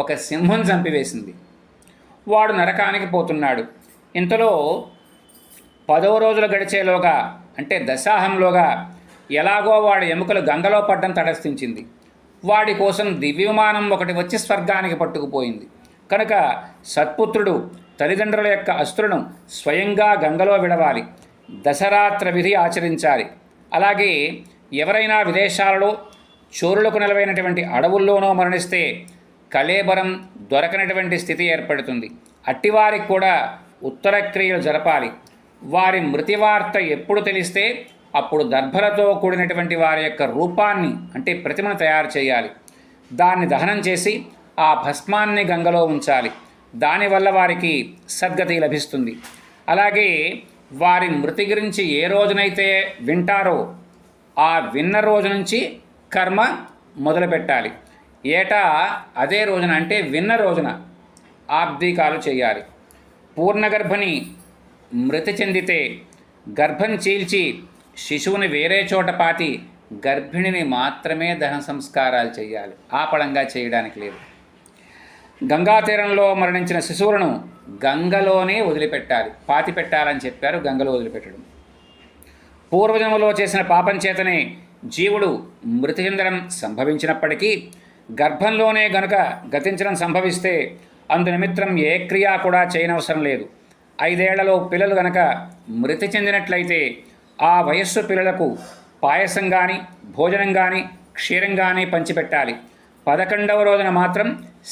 ఒక సింహం చంపివేసింది. వాడు నరకానికి పోతున్నాడు. ఇంతలో 10వ రోజులు గడిచేలోగా, అంటే దశాహంలోగా ఎలాగో వాడి ఎముకలు గంగలో పడ్డం తటస్థించింది. వాడి కోసం దివ్యవిమానం ఒకటి వచ్చి స్వర్గానికి పట్టుకుపోయింది. కనుక సత్పుత్రుడు తల్లిదండ్రుల యొక్క అస్త్రులను స్వయంగా గంగలో విడవాలి, దశరాత్ర విధి ఆచరించాలి. అలాగే ఎవరైనా విదేశాలలో చోరులకు నిలవైనటువంటి అడవుల్లోనో మరణిస్తే కళేబరం దొరకనటువంటి స్థితి ఏర్పడుతుంది. అట్టివారికి కూడా ఉత్తర క్రియలు జరపాలి. వారి మృతి వార్త ఎప్పుడు తెలిస్తే అప్పుడు దర్భలతో కూడినటువంటి వారి యొక్క రూపాన్ని, అంటే ప్రతిమను తయారు చేయాలి. దాన్ని దహనం చేసి ఆ భస్మాన్ని గంగలో ఉంచాలి. దానివల్ల వారికి సద్గతి లభిస్తుంది. అలాగే వారి మృతి గురించి ఏ రోజునైతే వింటారో ఆ విన్న రోజు నుంచి కర్మ మొదలుపెట్టాలి. ఏటా అదే రోజున, అంటే విన్న రోజున ఆబ్దీకాలు చేయాలి. పూర్ణగర్భని మృతి చెందితే గర్భం చీల్చి శిశువుని వేరే చోట పాతి గర్భిణిని మాత్రమే దహన సంస్కారాలు చేయాలి. ఆపళంగా చేయడానికి లేదు. గంగా తీరంలో మరణించిన శిశువులను గంగలోనే వదిలిపెట్టాలి. పాతి పెట్టాలని చెప్పారు, గంగలో వదిలిపెట్టడం. పూర్వజన్మలో చేసిన పాపం చేతనే జీవుడు మృతి చెందడం సంభవించినప్పటికీ గర్భంలోనే గనుక గతించడం సంభవిస్తే అందు నిమిత్తం ఏ క్రియ కూడా చేయనవసరం లేదు. 5 ఏళ్లలో పిల్లలు గనక మృతి చెందినట్లయితే ఆ వయస్సు పిల్లలకు పాయసం కానీ భోజనం కానీ క్షీరం కానీ పంచిపెట్టాలి. 11వ రోజున మాత్రం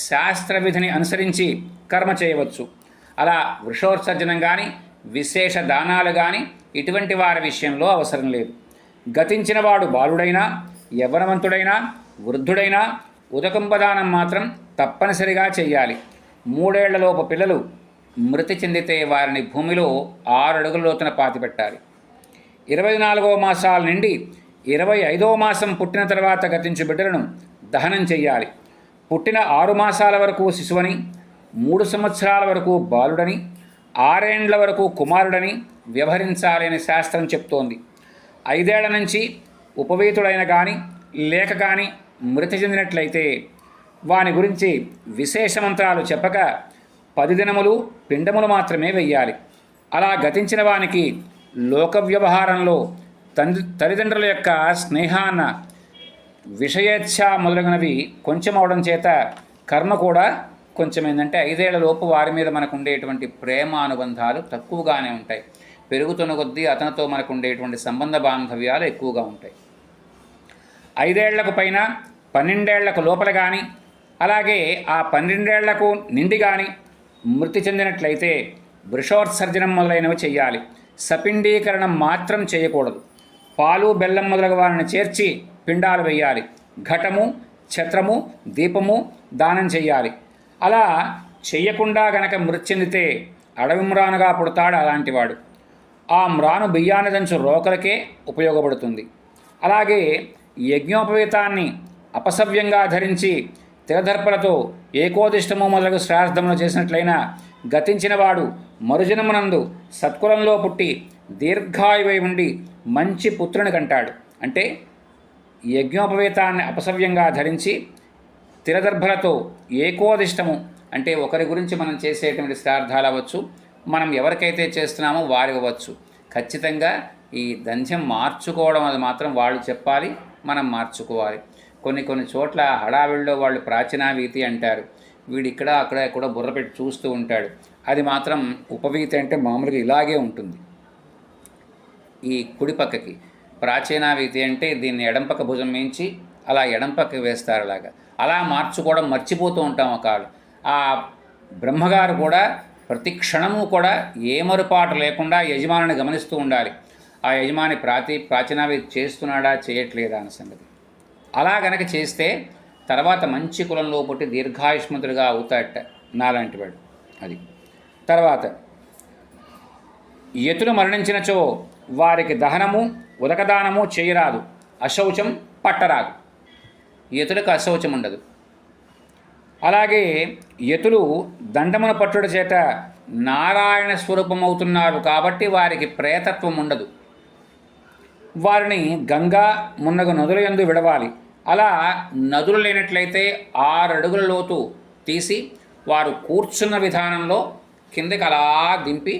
శాస్త్ర విధిని అనుసరించి కర్మ చేయవచ్చు. అలా వృషోత్సర్జనం కానీ విశేష దానాలు కానీ ఇటువంటి వారి విషయంలో అవసరం లేదు. గతించిన వాడు బాలుడైనా యవ్వనవంతుడైనా వృద్ధుడైనా ఉదకంపదానం మాత్రం తప్పనిసరిగా చెయ్యాలి. 3 ఏళ్లలోపు పిల్లలు మృతి చెందితే వారిని భూమిలో 6 అడుగుల లోతున పాతిపెట్టాలి. 24వ మాసాల నుండి 25వ మాసం పుట్టిన తర్వాత గతించు బిడ్డలను దహనం చెయ్యాలి. పుట్టిన 6 మాసాల వరకు శిశువని, 3 సంవత్సరాల వరకు బాలుడని, 6 ఏండ్ల వరకు కుమారుడని వ్యవహరించాలి అని శాస్త్రం చెప్తోంది. 5 ఏళ్ల నుంచి ఉపవీతుడైన కానీ లేక కానీ మృతి చెందినట్లయితే వాని గురించి విశేష మంత్రాలు చెప్పక 10 దినములు పిండములు మాత్రమే వెయ్యాలి. అలా గతించిన వానికి లోక వ్యవహారంలో తల్లిదండ్రుల యొక్క స్నేహాన్న విషయేచ్ఛ మొదలగునవి కొంచెం అవడం చేత కర్మ కూడా కొంచెం ఏంటంటే 5 ఏళ్లలోపు వారి మీద మనకు ఉండేటువంటి ప్రేమ అనుబంధాలు తక్కువగానే ఉంటాయి. పెరుగుతున్న కొద్దీ అతనితో మనకు ఉండేటువంటి సంబంధ బాంధవ్యాలు ఎక్కువగా ఉంటాయి. 5 ఏళ్లకు పైన 12 ఏళ్లకు లోపల కానీ అలాగే ఆ 12 ఏళ్లకు నిండి కానీ మృతి చెందినట్లయితే వృషోత్సర్జనం మొదలైనవి చేయాలి. సపిండీకరణం మాత్రం చేయకూడదు. పాలు బెల్లం మొదలగు వారిని చేర్చి పిండాలు వేయాలి. ఘటము ఛత్రము దీపము దానం చెయ్యాలి. అలా చెయ్యకుండా గనక మృతి చెందితే అడవి మ్రానుగా పుడతాడు అలాంటివాడు. ఆ మ్రాను బియ్యాన్ని దంచు రోకలకే ఉపయోగపడుతుంది. అలాగే యజ్ఞోపవీతాన్ని అపసవ్యంగా ధరించి తిరదర్పలతో ఏకోదిష్టము మొదలగు శ్రాద్ధములు చేసినట్లయినా గతించిన వాడు మరుజనమునందు సత్కులంలో పుట్టి దీర్ఘాయువై ఉండి మంచి పుత్రుని కంటాడు. అంటే యజ్ఞోపవీతాన్ని అపసవ్యంగా ధరించి తిరదర్భలతో ఏకోదిష్టము అంటే ఒకరి గురించి మనం చేసేటువంటి శ్రాద్ధాలు అవ్వచ్చు, మనం ఎవరికైతే చేస్తున్నామో వారి అవ్వచ్చు. ఖచ్చితంగా ఈ దంధ్యం మార్చుకోవడం అది మాత్రం వాళ్ళు చెప్పాలి, మనం మార్చుకోవాలి. కొన్ని చోట్ల హడావిడిలో వాళ్ళు ప్రాచీనావీతి అంటారు. వీడు ఇక్కడ అక్కడ కూడా బుర్ర పెట్టి చూస్తూ ఉంటాడు. అది మాత్రం ఉపవీతి అంటే మామూలుగా ఇలాగే ఉంటుంది. ఈ కుడి పక్కకి ప్రాచీనావీతి అంటే దీన్ని ఎడంపక్క భుజం మించి అలా ఎడంపక్కకి వేస్తారు. అలా మార్చుకోవడం మర్చిపోతూ ఉంటాం ఒకళ్ళు. ఆ బ్రహ్మగారు కూడా ప్రతి క్షణము కూడా ఏమరుపాటు లేకుండా యజమానిని గమనిస్తూ ఉండాలి. ఆ యజమాని ప్రాచీనావీతి చేస్తున్నాడా చేయట్లేదా అన్న సంగతి. అలా గనక చేస్తే తర్వాత మంచి కులంలో పుట్టి దీర్ఘాయుష్మంతుడిగా అవుతాడట నాలాంటి వాడు. అది తర్వాత యతులు మరణించినచో వారికి దహనము ఉదకదానము చేయరాదు. అశౌచం పట్టరాదు. యతులకు అశౌచం ఉండదు. అలాగే యతులు దండమున పట్టుడు చేత నారాయణ స్వరూపమవుతున్నారు కాబట్టి వారికి ప్రేతత్వం ఉండదు. వారిని గంగా మున్నగు నదుల యందు విడవాలి. అలా నదులు లేనట్లయితే 6 అడుగుల లోతు తీసి వారు కూర్చున్న విధానంలో కిందకి అలా దింపి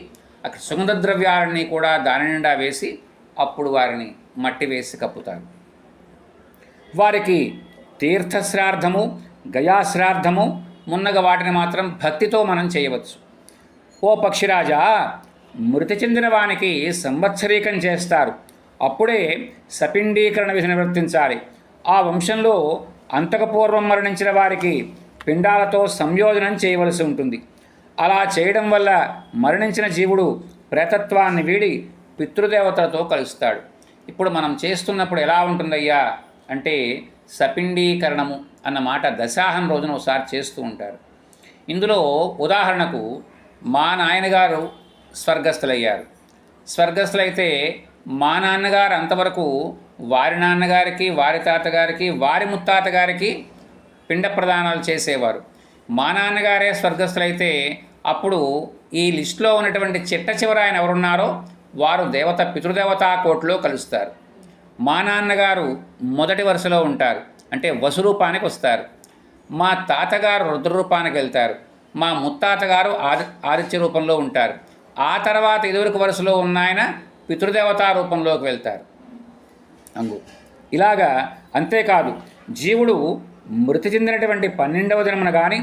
అక్కడ సుగంధ ద్రవ్యాలన్నీ కూడా దాని నిండా వేసి అప్పుడు వారిని మట్టి వేసి కప్పుతారు. వారికి తీర్థశ్రాద్ధము గయాశ్రాద్ధము మున్నగ వాటిని మాత్రం భక్తితో మనం చేయవచ్చు. ఓ పక్షిరాజా, మృతి చెందిన వానికి సంవత్సరీకం చేస్తారు. అప్పుడే సపిండీకరణ విధి నిర్వర్తించాలి. ఆ వంశంలో అంతకపూర్వం మరణించిన వారికి పిండాలతో సంయోజనం చేయవలసి ఉంటుంది. అలా చేయడం వల్ల మరణించిన జీవుడు ప్రేతత్వాన్ని వీడి పితృదేవతలతో కలుస్తాడు. ఇప్పుడు మనం చేస్తున్నప్పుడు ఎలా ఉంటుందయ్యా అంటే సపిండీకరణము అన్న మాట దశాహం రోజున ఒకసారి చేస్తూ ఉంటారు. ఇందులో ఉదాహరణకు మా నాయనగారు స్వర్గస్థులయ్యారు. స్వర్గస్థులైతే మా నాన్నగారు అంతవరకు వారి నాన్నగారికి వారి తాతగారికి వారి ముత్తాతగారికి పిండ ప్రదానాలు చేసేవారు. మా నాన్నగారే స్వర్గస్థులైతే అప్పుడు ఈ లిస్టులో ఉన్నటువంటి చిట్ట చివర ఆయన ఎవరున్నారో వారు పితృదేవతా కోటిలో కలుస్తారు. మా నాన్నగారు మొదటి వరుసలో ఉంటారు, అంటే వసురూపానికి వస్తారు. మా తాతగారు రుద్రరూపానికి వెళ్తారు. మా ముత్తాతగారు ఆదిత్య రూపంలో ఉంటారు. ఆ తర్వాత ఇదివరకు వరుసలో ఉన్న ఆయన పితృదేవతా రూపంలోకి వెళ్తారు. ఇలాగా అంతేకాదు, జీవుడు మృతి చెందినటువంటి 12వ దినమున కానీ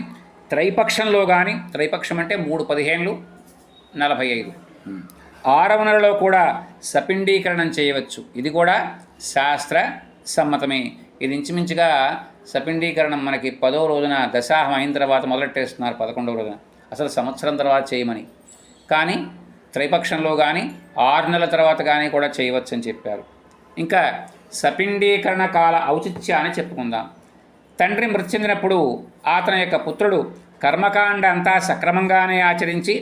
త్రైపక్షంలో కానీ, త్రైపక్షం అంటే 3, 15, 45, 6వ నెలలో కూడా సపిండీకరణం చేయవచ్చు. ఇది కూడా శాస్త్ర సమ్మతమే. ఇది ఇంచుమించుగా సపిండీకరణం మనకి 10వ రోజున దశాహం అయిన తర్వాత మొదలెట్టేస్తున్నారు, 11వ రోజున. అసలు సంవత్సరం తర్వాత చేయమని. కానీ త్రైపక్షంలో కానీ 6 నెలల తర్వాత కానీ కూడా చేయవచ్చు అని చెప్పారు. ఇంకా సపిండీకరణ కాల ఔచిత్యాన్ని చెప్పుకుందాం. తండ్రి మృతి చెందినప్పుడు అతని యొక్క పుత్రుడు కర్మకాండ అంతా సక్రమంగానే ఆచరించి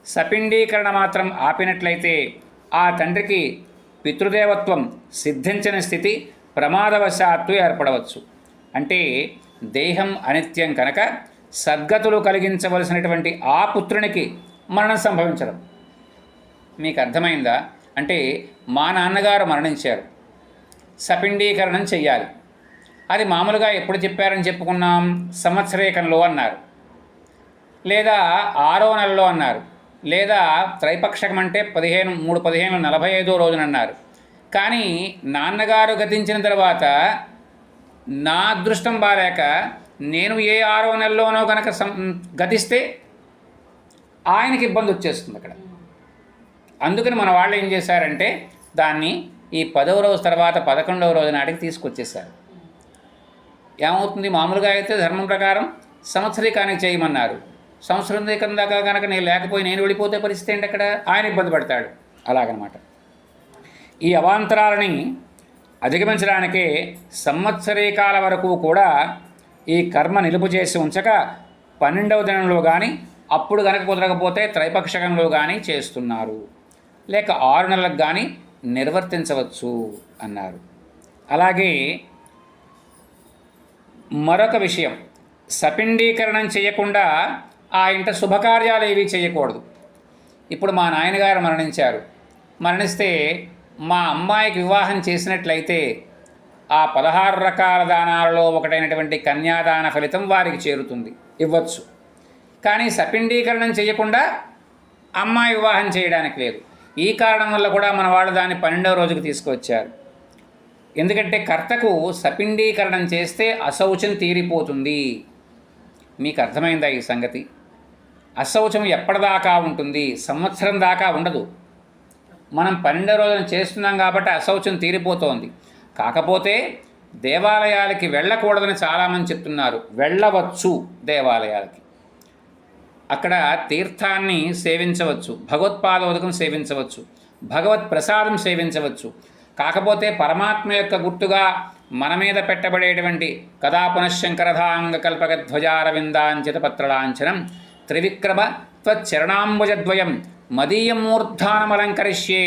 సపిండీకరణ మాత్రం ఆపినట్లయితే ఆ తండ్రికి పితృదేవత్వం సిద్ధించిన స్థితి ప్రమాదవశాత్తు ఏర్పడవచ్చు. అంటే దేహం అనిత్యం కనుక సద్గతులు కలిగించవలసినటువంటి ఆ పుత్రునికి మరణం సంభవించడం. మీకు అర్థమైందా? అంటే మా నాన్నగారు మరణించారు, సపిండీకరణం చెయ్యాలి. అది మామూలుగా ఎప్పుడు చెప్పారని చెప్పుకున్నాం? సంవత్సరేకంలో అన్నారు, లేదా 6వ నెలలో అన్నారు, లేదా త్రైపక్షకం అంటే 3, 15, 45వ రోజున అన్నారు. కానీ నాన్నగారు గతించిన తర్వాత నా అదృష్టం బాలేక నేను ఏ 6వ నెలలోనో కనుక గతిస్తే ఆయనకి ఇబ్బంది వచ్చేస్తుంది అక్కడ. అందుకని మన వాళ్ళు ఏం చేశారంటే దాన్ని ఈ 10వ రోజు తర్వాత 11వ రోజు నాటికి తీసుకొచ్చేసారు. ఏమవుతుంది? మామూలుగా అయితే ధర్మం ప్రకారం సంవత్సరీకానికి చేయమన్నారు. సంవత్సరం దాకా కనుక నేను లేకపోయి నేను వెళ్ళిపోతే పరిస్థితి ఏంటి? అక్కడ ఆయన ఇబ్బంది పడతాడు. అలాగనమాట. ఈ అవాంతరాలని అధిగమించడానికే సంవత్సరీకాల వరకు కూడా ఈ కర్మ నిలుపు చేసి ఉంచక 12వ దినంలో కానీ, అప్పుడు కనుక కుదరకపోతే త్రైపక్షకంలో కానీ చేస్తున్నారు. లేక 6 నెలలకు కానీ నిర్వర్తించవచ్చు అన్నారు. అలాగే మరొక విషయం, సపిండీకరణం చేయకుండా ఆ ఇంట శుభకార్యాలు ఏవి చేయకూడదు. ఇప్పుడు మా నాయనగారు మరణిస్తే మా అమ్మాయికి వివాహం చేసినట్లయితే ఆ 16 రకాల దానాలలో ఒకటైనటువంటి కన్యాదాన ఫలితం వారికి చేరుతుంది, ఇవ్వచ్చు. కానీ సపిండీకరణం చేయకుండా అమ్మాయి వివాహం చేయడానికి లేదు. ఈ కారణం వల్ల కూడా మన వాళ్ళు దాన్ని 12వ రోజుకు తీసుకువచ్చారు. ఎందుకంటే కర్తకు సపిండీకరణం చేస్తే అశౌచం తీరిపోతుంది. మీకు అర్థమైందా ఈ సంగతి? అశౌచం ఎప్పటిదాకా ఉంటుంది? సంవత్సరం దాకా ఉండదు. మనం 12వ రోజున చేస్తున్నాం కాబట్టి అశౌచం తీరిపోతోంది. కాకపోతే దేవాలయాలకి వెళ్ళకూడదని చాలామంది చెప్తున్నారు. వెళ్ళవచ్చు దేవాలయాలకి, అక్కడ తీర్థాన్ని సేవించవచ్చు, భగవత్పాదోదకం సేవించవచ్చు, భగవత్ ప్రసాదం సేవించవచ్చు. కాకపోతే పరమాత్మ యొక్క గుర్తుగా మన మీద పెట్టబడేటువంటి కదా పునఃశంకరధాంగకల్పకధ్వజారవిందాంచిత పత్రలాంఛనం త్రివిక్రమ త్వచ్చరణాంబుజద్వయం మదీయం మూర్ధానమలంకరిష్యే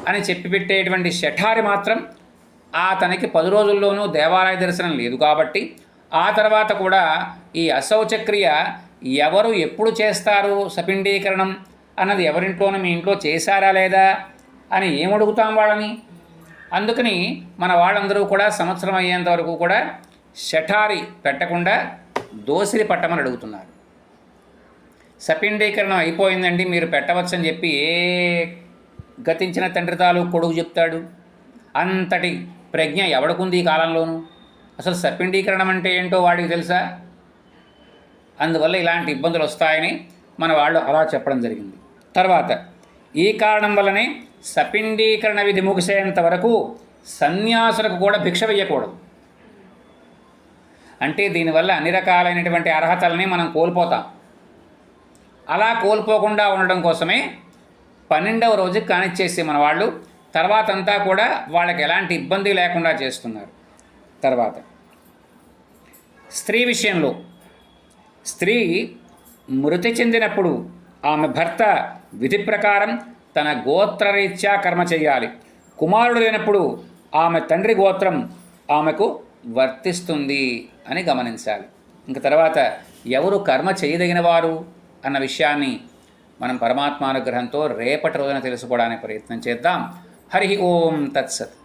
అని చెప్పి పెట్టేటువంటి శఠారి మాత్రం అతనికి 10 రోజుల్లోనూ దేవాలయ దర్శనం లేదు. కాబట్టి ఆ తర్వాత కూడా ఈ అశౌచక్రియ ఎవరు ఎప్పుడు చేస్తారు సపిండీకరణం అన్నది ఎవరింట్లోనూ మీ ఇంట్లో చేశారా లేదా అని ఏమడుగుతాం వాళ్ళని? అందుకని మన వాళ్ళందరూ కూడా సంవత్సరం అయ్యేంత వరకు కూడా శఠారి పెట్టకుండా దోసిలి పట్టమని అడుగుతున్నారు. సపిండీకరణం అయిపోయిందండి మీరు పెట్టవచ్చని చెప్పి ఏ గతించిన తండ్రి తాలూకు కొడుకు చెప్తాడు? అంతటి ప్రజ్ఞ ఎవడకుంది ఈ కాలంలోనూ? అసలు సపిండీకరణం అంటే ఏంటో వాడికి తెలుసా? అందువల్ల ఇలాంటి ఇబ్బందులు వస్తాయని మన వాళ్ళు అలా చెప్పడం జరిగింది. తర్వాత ఈ కారణం వల్లనే సపిండీకరణ విధి ముగిసేంత వరకు సన్యాసులకు కూడా భిక్ష వేయకూడదు. అంటే దీనివల్ల అన్ని రకాలైనటువంటి అర్హతల్ని మనం కోల్పోతాం. అలా కోల్పోకుండా ఉండడం కోసమే 12వ రోజుకి కానిచ్చేసి మన వాళ్ళు తర్వాత అంతా కూడా వాళ్ళకి ఎలాంటి ఇబ్బంది లేకుండా చేస్తున్నారు. తర్వాత స్త్రీ విషయంలో, స్త్రీ మృతి చెందినప్పుడు ఆమె భర్త విధి ప్రకారం తన గోత్రరీత్యా కర్మ చేయాలి. కుమారుడు లేనప్పుడు ఆమె తండ్రి గోత్రం ఆమెకు వర్తిస్తుంది అని గమనించాలి. ఇంక తర్వాత ఎవరు కర్మ చేయదగిన వారు అన్న విషయాన్ని మనం పరమాత్మానుగ్రహంతో రేపటి రోజున తెలుసుకోవడానికి ప్రయత్నం చేద్దాం. హరి ఓం తత్సత్.